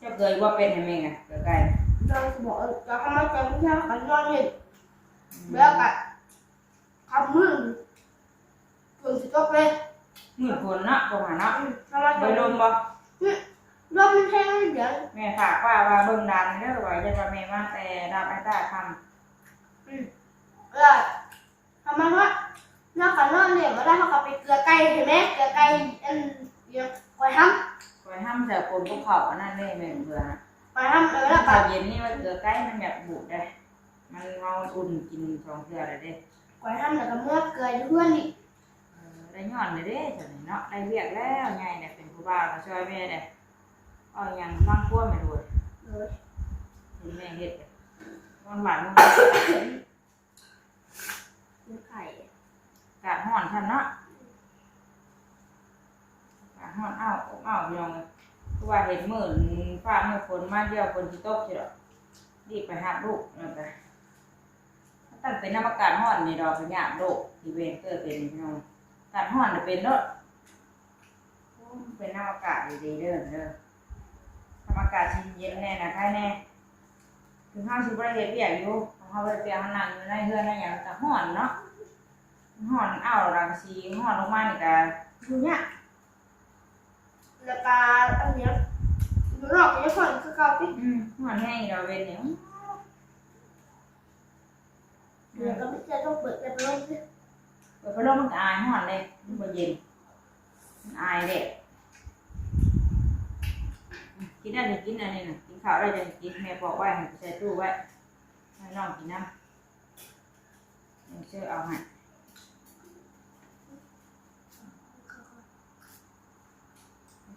เจ้าเคยว่าเป็นยังไงไงเกิดไก่ เราบอกจะทำมาจะไม่ใช่กันนอนเห็นแล้วก็ทำมือฝนสิตกเลย มืดฝนเนาะประมาณเนาะ ทำมา ไป จะ ลมบ่ ลมมันแห้งเดี๋ยว แม่ฝากว่าเบิ่งดันเด้อว่าจะว่าแม่มาแต่รับไอ้ตาท ทำมาเพราะนอกจากนอนเนี่ยมาได้เขาก็ไปเกลือไก่เห็นไหมเกลือไก่อันเดียวคอยท ำคอยห้ามแต่คนพวกเขาอันนั้นเลยแม่เบื่อ ำคอยทำแล้วก็ ข้าวเย็นนี่มันเกลือใกล้มันแบบบูดได้มันเราอุ่นกินสองเกลืออะไรเด้ คอยทำแล้วก็เมื่อเกลือเพื่อนอีก ได้ย้อนเลยเด้จังเนาะได้เรียกแล้วไงเนี่ยเป็นผู้บ่าวมาช่วยแม่เนี่ยเอาอย่างบางพวกไม่รู้ เลย เห็นแม่เฮ็ดมันหวานมัน เกลือไข่ กาดห่อนท่านเนาะกาดห่อนอ้าวยังคือว่าเห็นมื้อฟ้ามื้อฝนมาเดียวฝนสิตกสิดอกรีบไปหาลูกนั่นไปตั้งเป็นน้ำอากาศห่อนนี่ดอกเป็นหยาบโลกที่เวนเกิดเป็นพี่น้องอากาศห่อนน่ะเป็นเด้อเป็นน้ำอากาศดีๆเด้อน้ำอากาศเย็นแน่นะใครแน่ถึงห้าสิบประเทศเปียกอยู่ของเขาไปเปียกนั่งอยู่ในเฮือนในอย่างแต่ห่อนเนาะห่อนอ้าวรังสีห่อนลงมานี่ก็อยู่เนี่ย แล้วก็อันเนี้ยดูนอกจะผ่อนคือเก่าที่ ห่อนแห้งเราเวนเนี่ย เดี๋ยวก็ไม่ใช่ต้องเปิดแต่ลมสิ เปิดพัดลมมันก็อายห่อนเลยมันบ่เย็นมันอายเด็กกินได้จะกินอันนี้นะกินข้าวได้จะกินแม่บอกไว้ให้ใส่ตู้ไว้ให้น้องกินน้ำยังเชื่อเอาให้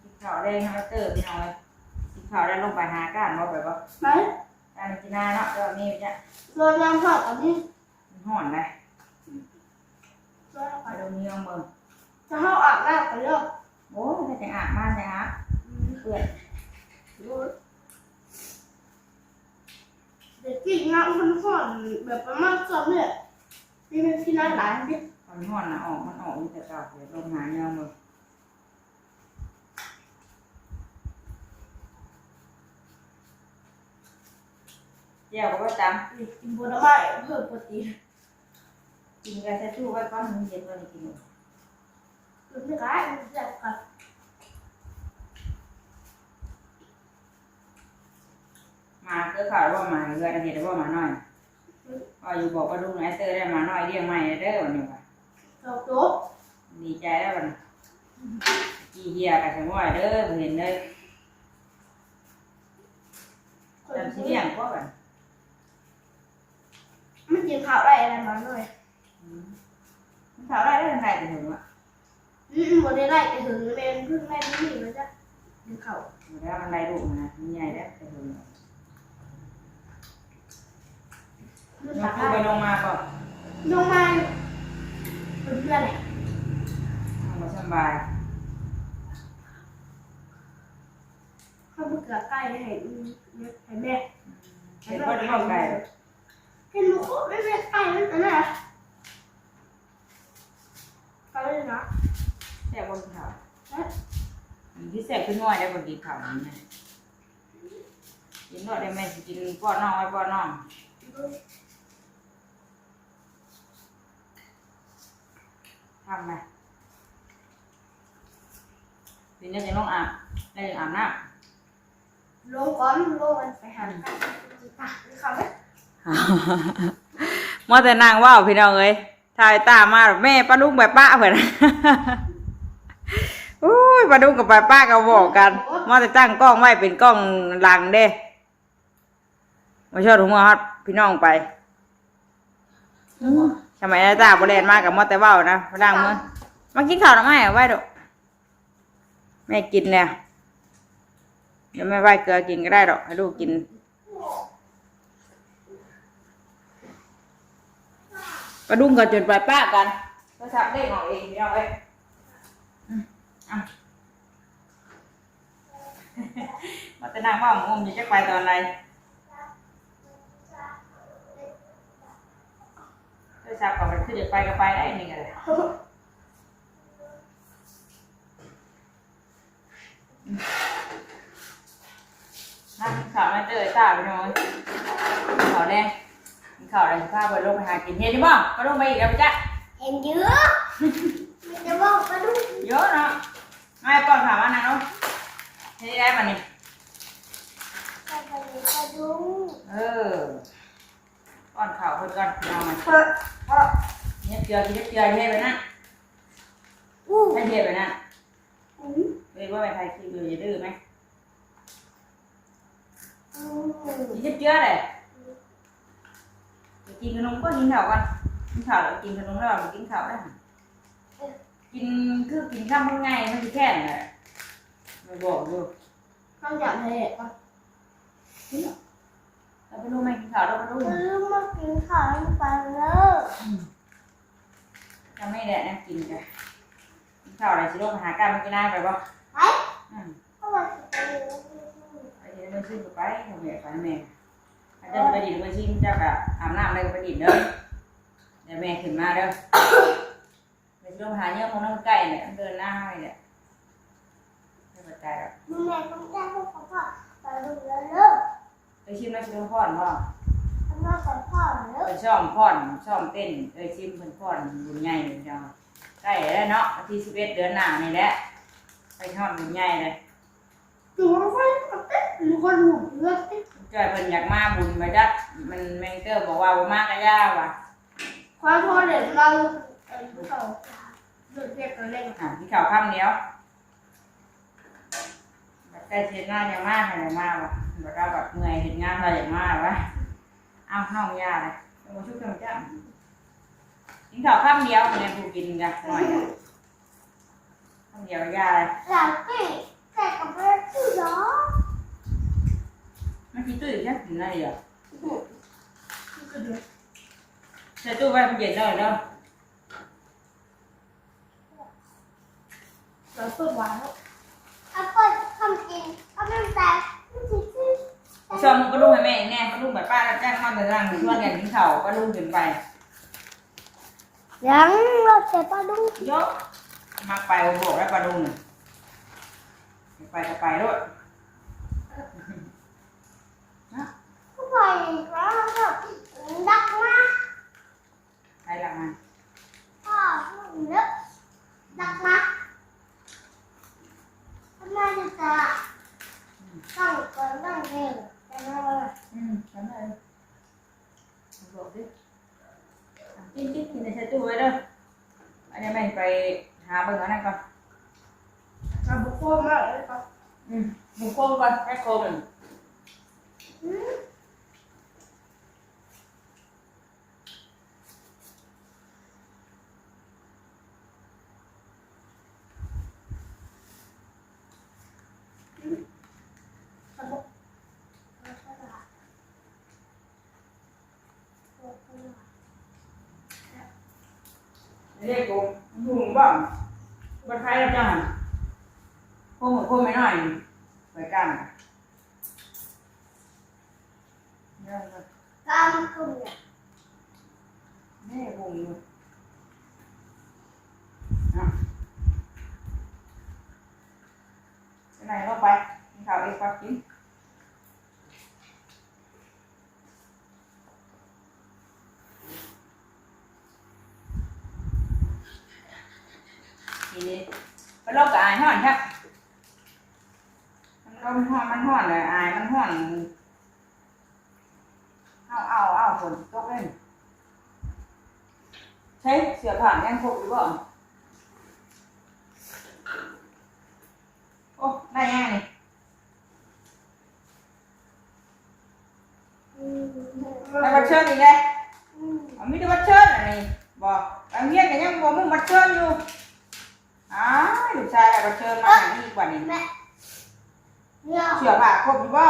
กินข้าวได้ให้เติมพี่น้อยกินข้าวได้ลงไปหาก้านบ่ไปบ่ ไหม การกินนาเนาะเดี๋ยวนี้จะ โดนน้ำผ่อนอันนี้ มันห่อนเลย โดน ไปดูนี่ลองเบิ่ง จะเข้าอาบน้ำกันเรื่อง โอ้ยแต่อาบมาแต่อาบเปื่อย เด็กกินน้ำมันผ่อนแบบประมาณสองเนี่ยนี่เป็นที่น่าหลายนิด ตอนห่อนนะมันออกมีแต่เก่าเดี๋ยวลงหาเงามือเดี๋ยวก็ว่าจ กินผลไม้เพิ่มโปรตีน ำกินกันใส่ตู้ไว้ก้อนมันเย็นก็ได้กินหมด คือไม่ร้ายมันแซ่บกัน มาเกิดข่าวว่ามาเกิดเหตุว่ามาหน่อยก็อยู่บอกว่าลุงไอเตอร์ได้มาหน่อยเรียกใหม่เด้อวันนี้ว่ะ เราโต๊ะ ดีใจแล้ววันกี่เฮียกับสมอยเด้อเห็นเลยจำสิ่งอย่างก็แบบ มันกินข้าวได้อะไรมาหน่อย ข่าวได้ได้ยังไงจะถึงวะ วันนี้ได้ไปถึงเมนเพิ่งแม่นี่มันจะกินข้าว แล้วมันไรลูกนะมันใหญ่แล้วจะถึง มัน ล ตั ง ก ไป ได้ ลงมาก่อน ลงมาเป็นเพื่อนแหละ ทำมาสบาย ข้าวมันเกลือใกล้ให้ให้แม่ เห็นว่าเข้าไก่ เห็นหมูโคตรไม่แม่ใกล้นั่นน่ะใกล้เลยนะ แซ่บบนเขาที่แซ่บขึ้นน้อยได้บนดีเขาเนี่ยกินน้อยได้ไหมกินป้อนน้องไว้ป้อนน้องทำไหมทีนี้จะลงอาบได้ยังอาบน้ ลงก้อนลงมันไปหากันตักเขาไหม ำมาแต่นางว่าวพี่น้องเอ้ยถ่ายตามาแม่ป้าลุงไปป้าเผื่ออุ้ยป้าลุงกับป้าก็บอกกันมาแต่ตั้งกล้องไว้เป็นกล้องหลังเด้มาชอบถุงมือฮอตพี่น้องไปทำไมตาบริเวณมากกับมอแต่ว่าวนะล้างมือมากินข้าวหรือไม่เอาไว้ดูแม่กินเนี่ยเดี๋ยวแม่ไหวเกลือกินก็ได้ดอกให้ลูกกินกระดุมกันจนไปป้ากันก็ทับเลขของเองพี่น้องเอ้ยมาแต่นางว่าวงมจะไปตอนไหนก็ทับกับมันคือจะไปก็ไปได้นี่กันเลย จอจ้าไปน้อยข่าวแดงข่าวอะไรพาไปลงไปหากินเห็นบ่ก็ลงไปอีกแล้วจ้ะ เห็นเยอะมันจะบอกมาดู เยอะเนาะไม่ก่อนถามว่านะเนาะเห็นได้ป่ะนี่ จะไปดู ก่อนข่าวคนก่อนเอามา เออ เนี่ยเจือกินเจือเทไปนะ อู้ ให้เทไปนะ อืม เรียกว่าไปไทยคิวอยู่จะดื้อไหม อืม กินเจือเลยกินขนมก็กินข้าวกันกินข้าวแล้วกินขนมแล้วกินข้าวได้กินคือกินข้าวมันง่ายมันแค่ไหนมาบอกดู ข้าวอย่างไรก่อน เราไปรู้ไหมกินข้าวเราไปรู้ ลืมมากินข้าวไปแล้ว จะไม่แดดนะกินกันกินข้าวอะไรสิลูกหาการมากินได้ไปบ่ ไปเข้ามาไปเลย ไปเดี๋ยวไปซื้อไปทำแม่ไปแม่อาจจะไปดิบไปชิมเจ้ากะอาบน้ำอะไรก็ไปดิบเด้อเดี๋ยวแม่ขึ้นมาเด้อไปซื้อหาเนื้อของน้องไก่เนี่ยเดินหน้าให้เนี่ยไม่ปัจจัยหรอก มึงแม่ต้องแจ้งพวกพ่อไปดูแล้วเลิก ไปชิมแล้วชิมพ่อนพ่อ ทำหน้ากับพ่อแล้ว ไปช่อมพ่อนช่อมเต้นไปชิมเพิ่นพ่อนบุญใหญ่จังใกล้แล้วเนาะวันที่11 เดือนหน้านี่แหละไปทอดบุญใหญ่เลย ดูไฟมีคนหูเลือดติด จอยเพิ่นอยากมาบุญมาจัดมันแมงเตอร์บอกว่าบ่มากก็ย่าว่ะ ความพอเด็ดเราเขาเลือดเรียกกันเล่น ที่ข่าวค่ำเดียวแบบใกล้เช็ดหน้าอย่างมากอะไรมากว่ะแบบเราแบบเหนื่อยเห็นงานเราอย่างมากวะเอาห้องยาเลยเอามาชุบกันจ้ากินข่าวค่ำเดียวเนี่ยกูกินกันหน่อยค่ำเดียวยาเลย หลังตีแต่กับเลือดที่ล้อ มันกินตู้อยู่แค่กินอะไรอ่ะใส่ตู้ไว้มันเย็นเลยเนาะ เราเปิดวางแล้วเปิดทำกินเอาไม่แต่ไม่ติดที่ ชอบมึงก็ลุงให้แม่แน่ก็ลุงแบบป้าแจ้งความต่างๆชวนกันกินข่าวก็ลุงขึ้นไป ยังเราใส่ปลาดุก เยอะมักไปโอ้โหแล้วปลาดุงไปก็ไปด้วย เข้าไปแล้วก็ดักมา ไปหลังมา พ่อเลือกดักมาทำไมจะต้องก่อนต้องเร็วแต่เรา ทำเลยบอกดิจิ้มกินในใส่ตู้ไว้เด้ออันนี้แม่ไปหาเบิ่งอันนั้นก่อน เราบุกโคมากเลยครับ หมูโค้งก่อนแค่โค้ง เรียกกูหุงบ้างบันไทยแล้วจ้ะโค้งโค้งไม่น้อยไปกัน ตามคุณเนี่ย นี่หุงอยู่ไปไหนก็ไปกินข้าวเองก็กินทีนี้ไปลบกับอายห่อนครับมันห่อนเลยอายมันห่อนเอาฝนตกเลยใช้เสือผ่านยังครบหรือเปล่าโอ้ได้ยังนี่ได้บัตรเชิญอีกเลยมีแต่บัตรเชิญอันนี้บอกบางเงี้ยก็ยังบอกมึงบัตรเชิญอยู่ลูกชายได้บัตรเชิญมาอีกกว่านี้ เนี่ย เสือผ่าครบหรือเปล่า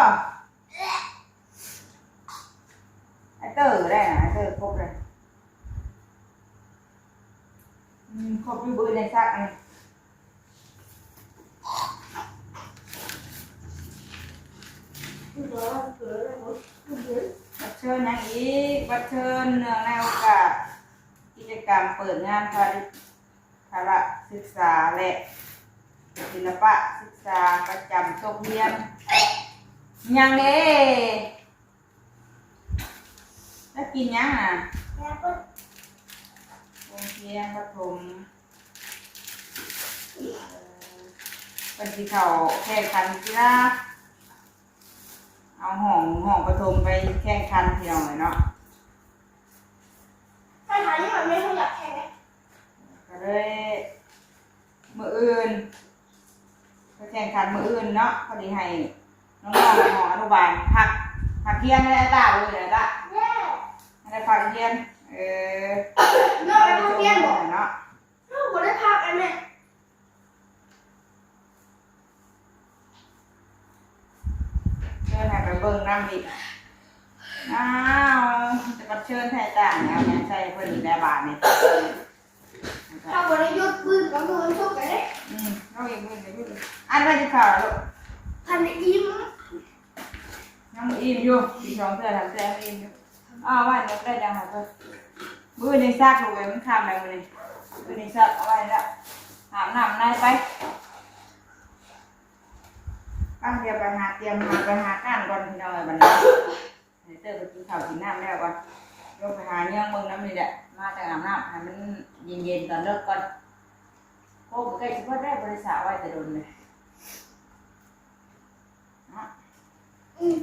ไอเตอร์ได้นะไอเตอร์ครบเลยครบอยู่บืนในซักนี่บัตรเชิญยังอีกบัตรเชิญเนื่องในโอกาสกิจกรรมเปิดงานพละศึกษาและศิลปะศึกษาประจำโรงเรียน ยังเด้แล้วกินยังอ่ะ แล้วก็ โอเคครับผมเป็นที่เขาแข่งขันกีฬาเอาห้องประถมไปแข่งขันที่เราเลยเนาะ ถ้าทานนี่มันไม่ค่อยอยากแข่งนะ ก็เลยมืออื่นไปแข่งขันมืออื่นเนาะพอดีให้น้องๆของอนุบาลหักเทียนให้ได้ตาเลยนะตา แย่ ให้ได้พักเทียนนอกไปพักเที่ยงบอก เนาะ นอกบ่ได้พักอันนี้ เชิญให้ไปเบิ่งน้ำดิอ้าวจะมาเชิญแท้จ้างแล้วเนี่ยใช่เพิ่นอีกแล้วบาทนี่ ถ้าบ่ได้หยุดปืนก็โดนทุกกันเลย เราเองเพิ่นจะยุ่งอันไปที่ข่าวลูก ทันได้อิ่ม ยังบ่อิ่มอยู่อีก2เทื่อ3เทื่อยังอิ่มอยู่อ้าวว่าเดี๋ยวได้ดังหาเพิ่นมื้อนี้ซักลูกไว้มันค่ำแล้วมื้อนี้มื้อนี้ซักเอาไว้แล้วอาบน้ำนายไปเดี๋ยวไปหาเตรียมไปหาก้านก่อนพี่น้องเอ้ยบัดนี้ให้เตอร์ไปกินข้าวกินน้ำแล้วก่อนลงไปหาเนื้อเบิ่งน้ำนี่แหละมาแต่อาบน้ำให้มันเย็นๆตอนเลิกก่อนโอ้ใกล้สิพอได้บริษัทไว้แต่โดนเลยเนาะ อืม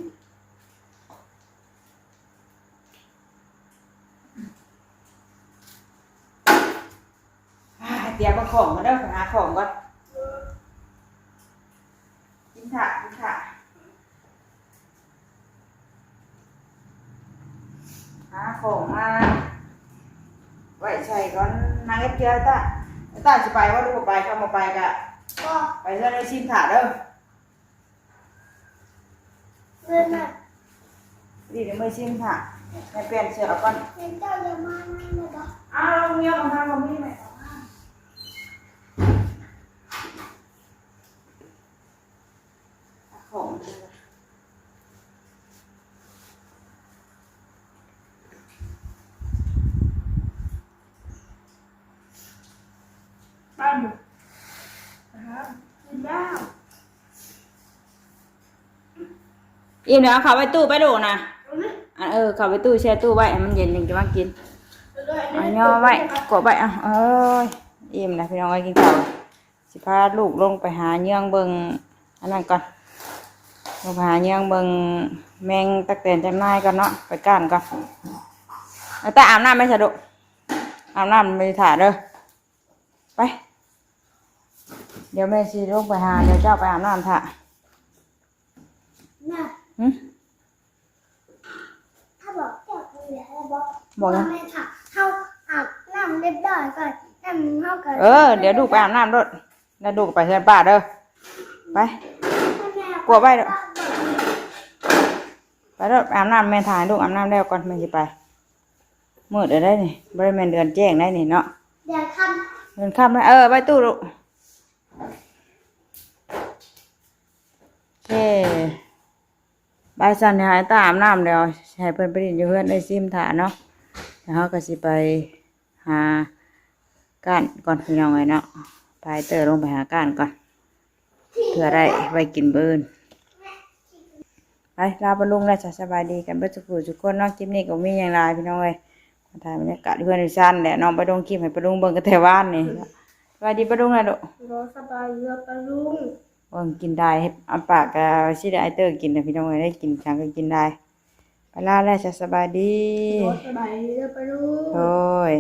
เตรียมของมาเด้อไปหาของก่อนกินถ่ะหาของมาไว้ใส่ก่อนนางเอฟเจียตาสิไปว่าดูไปเข้ามาไปกะ ก็ ไปเรื่อยๆชิมถ่าเด้อ เพื่อนน่ะ ดีเดี๋ยวมือชิมถ่าให้เปลี่ยนเสื้อก่อน เห็นเจ้าอย่ามานั่นนะบ่ อ้าวเงียบของทางเราไม่ไหมของ บ้านอยู่นะครับกินได้ อิ่มเดี๋ยวเอาเขาไปตู้ไปดูนะ เอาไหม เขาไปตู้แช่ตู้ไว้ให้มันเย็นยังจะมากิน เอาเลย เอาย่อไว้กดไว้เอ้ยอิ่มนะพี่น้องไว้กินข้าวสิพาลูกลงไปหาเยื่องเบิงอันนั้นก่อนลงไปหาเยื่องเบิงแมงตะเตนจำนายก่อนเนาะไปก้านก่อนเอาแต่อาบน้ำไม่สะดวกอาบน้ำไม่ถ่าเด้อไปเดี๋ยวแม่ชีลงไปหาเดี๋ยวเจ้าไปอาบน้ำถ่า น่ะ หึ ถ้าบอกเจ้าคุยแล้วบอก บอกยัง ว่าแม่ค่ะเข้าอาบน้ำเรียบร้อยก่อนน้ำเข้ากัน เดี๋ยวดูไปอาบน้ำรถแล้วดูไปเชิญป้าเด้อไป กลัวไว้เด้อ ไปรถอาบน้ำแม่ถ่ายลูกอาบน้ำแล้วก่อนแม่สิไปมืดเดี๋ยวได้นี่บริเวณเดือนแจ้งได้นี่เนาะ เดี๋ยวท เดินข้ามได้ไปตู้ลูกโอเคบายสันหายตาอาบน้ำแล้วให้เพิ่นไปดินอยู่เพื่อนได้ซิมถ่าเนาะแล้วเขาก็สิไปหาก้านก่อนพี่น้องไงเนาะพายเตอร์ลงไปหาก้านก่อนเพื่อได้ไว้กินเบิร์นไปลาบรรลุงแล้วจะสบายดีกันเบิดทุกคนเนาะคลิปนี้ก็มีอย่างไรพี่น้องเอ้ยมาถ่ายบรรยากาศเพื่อนในชั้นแหละน้องไปลงคลิปให้ปะลุงเบิ่งกันแต่ว่านนี่สบายดีปะลุงนะลูก ำรอสบายเยอะปะลุง เบิ่งกินได้ให้อันปากกับสิได้ไอเตอร์กินนะพี่น้องเอ้ยได้กินจังก็กินได้ไปลาแล้วจะสบายดี รอสบายเยอะปะลุง โอ้ย